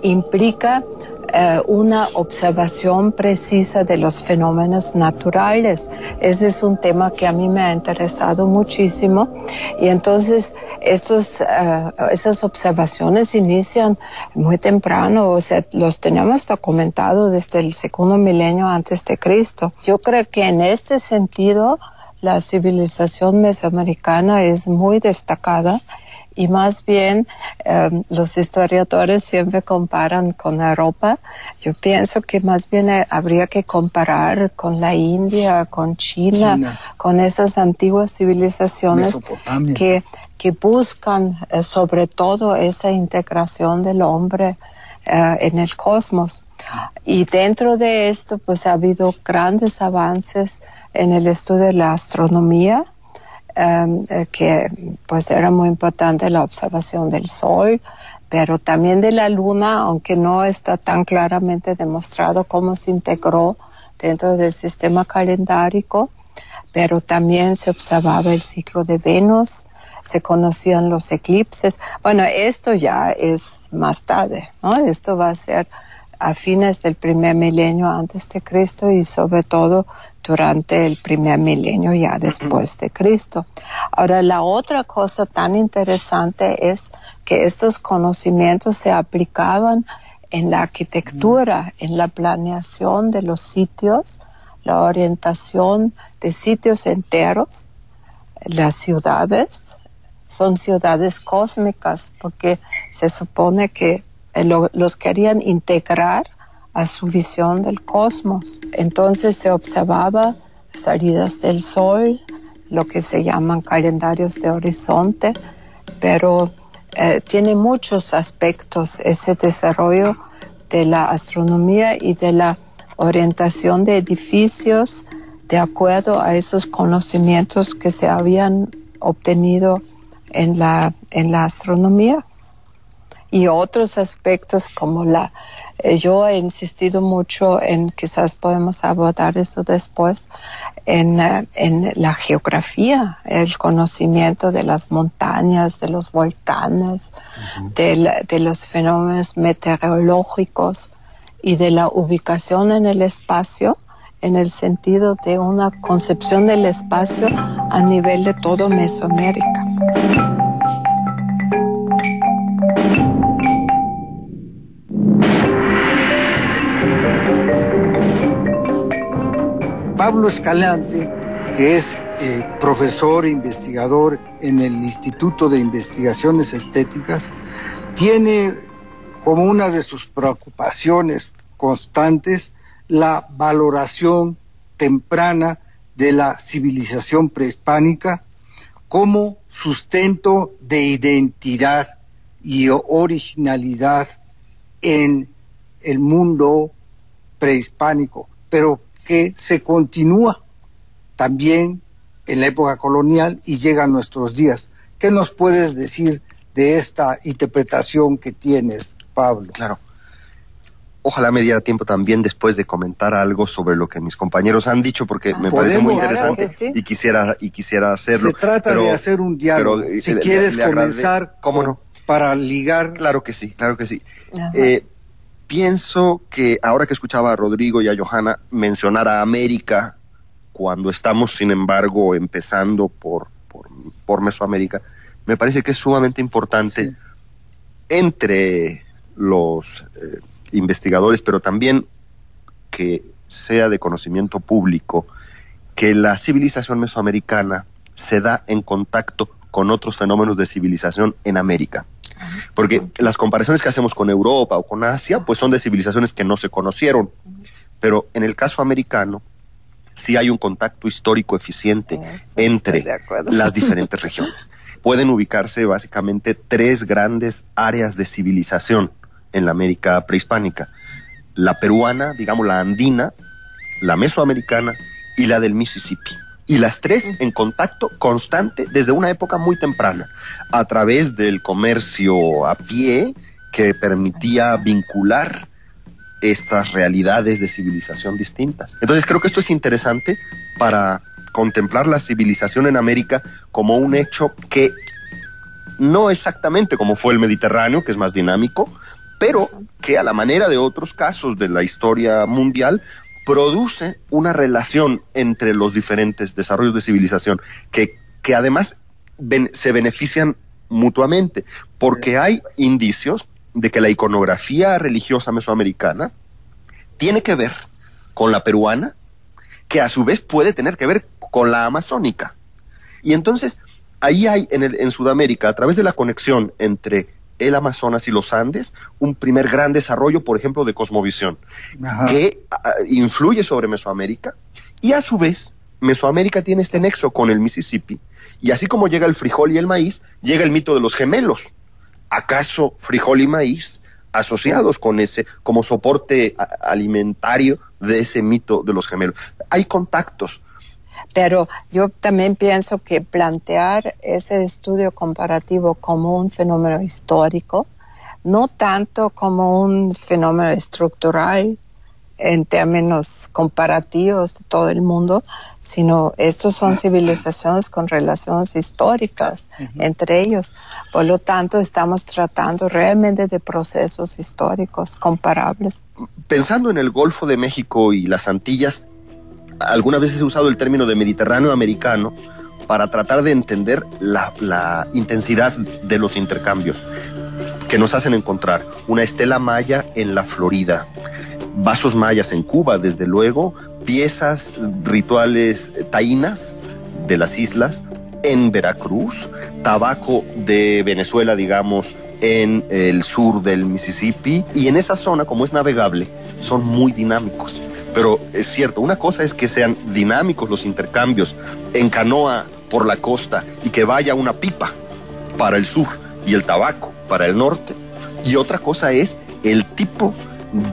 implica una observación precisa de los fenómenos naturales. Ese es un tema que a mí me ha interesado muchísimo, y entonces esas observaciones inician muy temprano, o sea, los tenemos documentados desde el segundo milenio antes de Cristo. Yo creo que en este sentido la civilización mesoamericana es muy destacada. Y más bien, los historiadores siempre comparan con Europa. Yo pienso que más bien habría que comparar con la India, con China, con esas antiguas civilizaciones que buscan sobre todo esa integración del hombre en el cosmos. Y dentro de esto, pues ha habido grandes avances en el estudio de la astronomía, que pues era muy importante la observación del Sol, pero también de la Luna, aunque no está tan claramente demostrado cómo se integró dentro del sistema calendárico, pero también se observaba el ciclo de Venus, se conocían los eclipses. Bueno, esto ya es más tarde, ¿no? Esto va a ser a fines del primer milenio antes de Cristo y sobre todo durante el primer milenio ya después de Cristo. Ahora, la otra cosa tan interesante es que estos conocimientos se aplicaban en la arquitectura, en la planeación de los sitios, la orientación de sitios enteros. Las ciudades son ciudades cósmicas porque se supone que los querían integrar a su visión del cosmos. Entonces se observaba salidas del sol, lo que se llaman calendarios de horizonte, pero tiene muchos aspectos ese desarrollo de la astronomía y de la orientación de edificios de acuerdo a esos conocimientos que se habían obtenido en la astronomía. Y otros aspectos como yo he insistido mucho en, quizás podemos abordar eso después, en la geografía, el conocimiento de las montañas, de los volcanes, de los fenómenos meteorológicos y de la ubicación en el espacio, en el sentido de una concepción del espacio a nivel de todo Mesoamérica. Pablo Escalante, que es profesor e investigador en el Instituto de Investigaciones Estéticas, tiene como una de sus preocupaciones constantes la valoración temprana de la civilización prehispánica como sustento de identidad y originalidad en el mundo prehispánico, pero que se continúa también en la época colonial y llega a nuestros días. ¿Qué nos puedes decir de esta interpretación que tienes, Pablo? Claro. Ojalá me diera tiempo también después de comentar algo sobre lo que mis compañeros han dicho, porque me parece muy interesante, claro, y quisiera hacerlo. Se trata de hacer un diálogo. Si quieres comenzar, ¿cómo no? Para ligar. Claro que sí. Pienso que ahora que escuchaba a Rodrigo y a Johanna mencionar a América, cuando estamos, sin embargo, empezando por Mesoamérica, me parece que es sumamente importante entre los investigadores, pero también que sea de conocimiento público, que la civilización mesoamericana se da en contacto con otros fenómenos de civilización en América. Porque las comparaciones que hacemos con Europa o con Asia, pues son de civilizaciones que no se conocieron. Pero en el caso americano, sí hay un contacto histórico eficiente entre las diferentes regiones. Pueden ubicarse básicamente 3 grandes áreas de civilización en la América prehispánica. La peruana, digamos la andina, la mesoamericana y la del Mississippi. Y las 3 en contacto constante desde una época muy temprana, a través del comercio a pie que permitía vincular estas realidades de civilización distintas. Entonces creo que esto es interesante para contemplar la civilización en América como un hecho que no exactamente como fue el Mediterráneo, que es más dinámico, pero que a la manera de otros casos de la historia mundial produce una relación entre los diferentes desarrollos de civilización que además se benefician mutuamente, porque hay indicios de que la iconografía religiosa mesoamericana tiene que ver con la peruana, que a su vez puede tener que ver con la amazónica. Y entonces ahí hay en Sudamérica, a través de la conexión entre el Amazonas y los Andes, un primer gran desarrollo, por ejemplo, de cosmovisión, que influye sobre Mesoamérica, y a su vez Mesoamérica tiene este nexo con el Mississippi, y así como llega el frijol y el maíz, llega el mito de los gemelos. ¿Acaso frijol y maíz asociados con ese, como soporte alimentario de ese mito de los gemelos? Hay contactos. Pero yo también pienso que plantear ese estudio comparativo como un fenómeno histórico, no tanto como un fenómeno estructural en términos comparativos de todo el mundo, sino estos son civilizaciones con relaciones históricas entre ellos. Por lo tanto, estamos tratando realmente de procesos históricos comparables. Pensando en el Golfo de México y las Antillas, algunas veces he usado el término de Mediterráneo americano para tratar de entender la intensidad de los intercambios que nos hacen encontrar una estela maya en la Florida, vasos mayas en Cuba, desde luego, piezas rituales taínas de las islas en Veracruz, tabaco de Venezuela, digamos, en el sur del Mississippi, y en esa zona, como es navegable, son muy dinámicos. Pero es cierto, una cosa es que sean dinámicos los intercambios en canoa por la costa y que vaya una pipa para el sur y el tabaco para el norte, y otra cosa es el tipo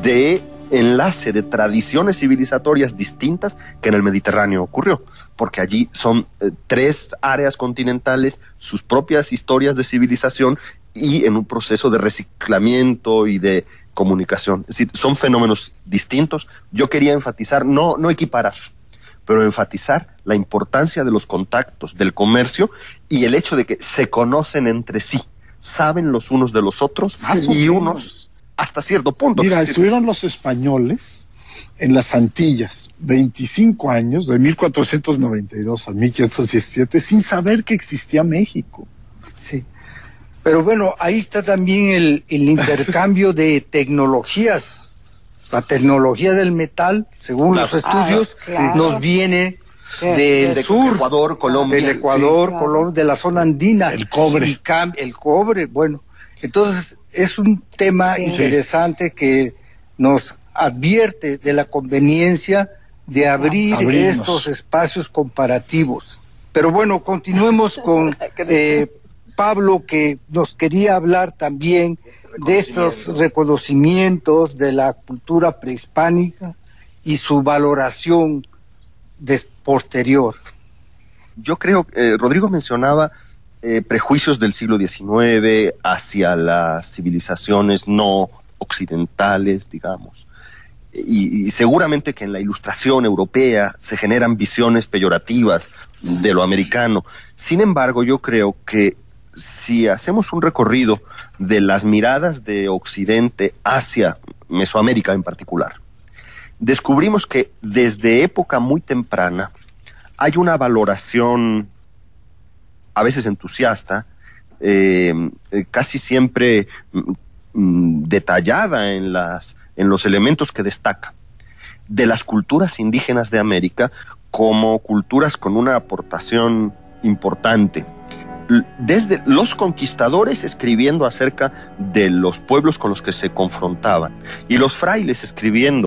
de enlace de tradiciones civilizatorias distintas que en el Mediterráneo ocurrió, porque allí son 3 áreas continentales, sus propias historias de civilización y en un proceso de reciclamiento y de comunicación. Es decir, son fenómenos distintos. Yo quería enfatizar, no equiparar, pero enfatizar la importancia de los contactos, del comercio y el hecho de que se conocen entre sí, saben los unos de los otros y unos hasta cierto punto. Mira, estuvieron los españoles en las Antillas 25 años, de 1492 a 1517, sin saber que existía México. Sí. Pero bueno, ahí está también el intercambio de tecnologías. La tecnología del metal, según los estudios, nos viene del sur, Ecuador, Colombia. Del Ecuador, Colombia, de la zona andina. El cobre. El cobre, bueno. Entonces, es un tema interesante que nos advierte de la conveniencia de abrirnos estos espacios comparativos. Pero bueno, continuemos con Pablo, que nos quería hablar también de estos reconocimientos de la cultura prehispánica y su valoración posterior. Yo creo, Rodrigo mencionaba prejuicios del siglo XIX hacia las civilizaciones no occidentales, digamos. Y seguramente que en la ilustración europea se generan visiones peyorativas de lo americano. Sin embargo, yo creo que si hacemos un recorrido de las miradas de Occidente hacia Mesoamérica en particular, descubrimos que desde época muy temprana hay una valoración a veces entusiasta, casi siempre detallada en los elementos que destaca, de las culturas indígenas de América como culturas con una aportación importante. Desde los conquistadores escribiendo acerca de los pueblos con los que se confrontaban y los frailes escribiendo